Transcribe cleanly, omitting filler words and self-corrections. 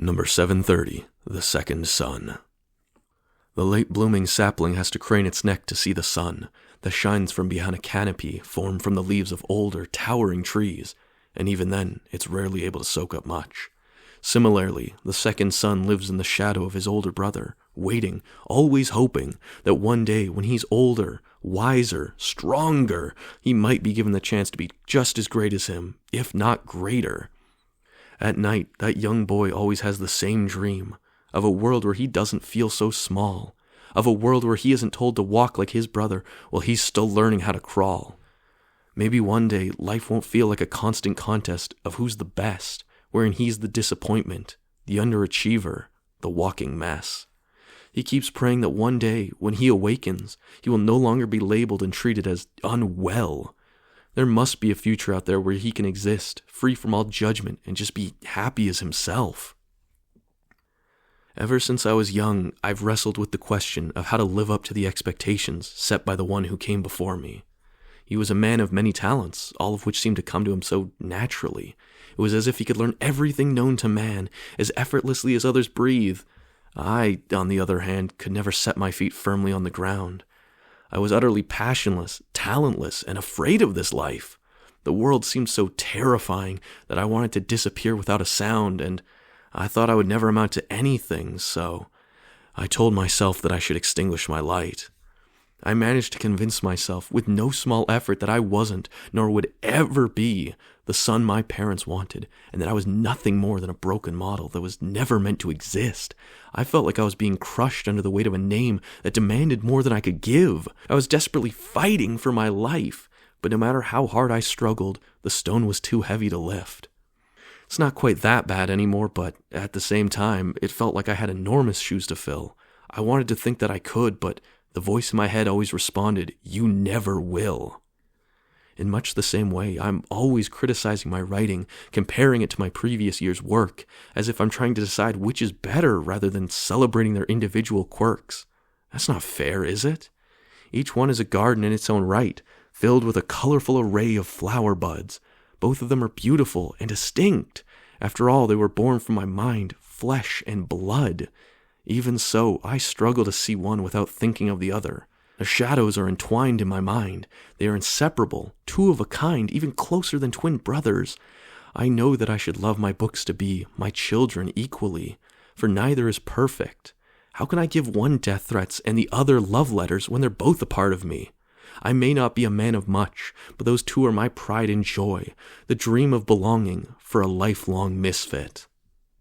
Number 730, The Second Sun. The late-blooming sapling has to crane its neck to see the sun that shines from behind a canopy formed from the leaves of older, towering trees, and even then, it's rarely able to soak up much. Similarly, the second son lives in the shadow of his older brother, waiting, always hoping that one day when he's older, wiser, stronger, he might be given the chance to be just as great as him, if not greater. At night, that young boy always has the same dream, of a world where he doesn't feel so small, of a world where he isn't told to walk like his brother while he's still learning how to crawl. Maybe one day life won't feel like a constant contest of who's the best, wherein he's the disappointment, the underachiever, the walking mess. He keeps praying that one day, when he awakens, he will no longer be labeled and treated as unwell. There must be a future out there where he can exist, free from all judgment, and just be happy as himself. Ever since I was young, I've wrestled with the question of how to live up to the expectations set by the one who came before me. He was a man of many talents, all of which seemed to come to him so naturally. It was as if he could learn everything known to man, as effortlessly as others breathe. I, on the other hand, could never set my feet firmly on the ground. I was utterly passionless, talentless, and afraid of this life. The world seemed so terrifying that I wanted to disappear without a sound, and I thought I would never amount to anything, so I told myself that I should extinguish my light. I managed to convince myself with no small effort that I wasn't, nor would ever be, the son my parents wanted, and that I was nothing more than a broken model that was never meant to exist. I felt like I was being crushed under the weight of a name that demanded more than I could give. I was desperately fighting for my life, but no matter how hard I struggled, the stone was too heavy to lift. It's not quite that bad anymore, but at the same time, it felt like I had enormous shoes to fill. I wanted to think that I could, but the voice in my head always responded, "You never will." In much the same way, I'm always criticizing my writing, comparing it to my previous year's work, as if I'm trying to decide which is better rather than celebrating their individual quirks. That's not fair, is it? Each one is a garden in its own right, filled with a colorful array of flower buds. Both of them are beautiful and distinct. After all, they were born from my mind, flesh, and blood. Even so, I struggle to see one without thinking of the other. The shadows are entwined in my mind. They are inseparable, two of a kind, even closer than twin brothers. I know that I should love my books to be my children equally, for neither is perfect. How can I give one death threats and the other love letters when they're both a part of me? I may not be a man of much, but those two are my pride and joy, the dream of belonging for a lifelong misfit.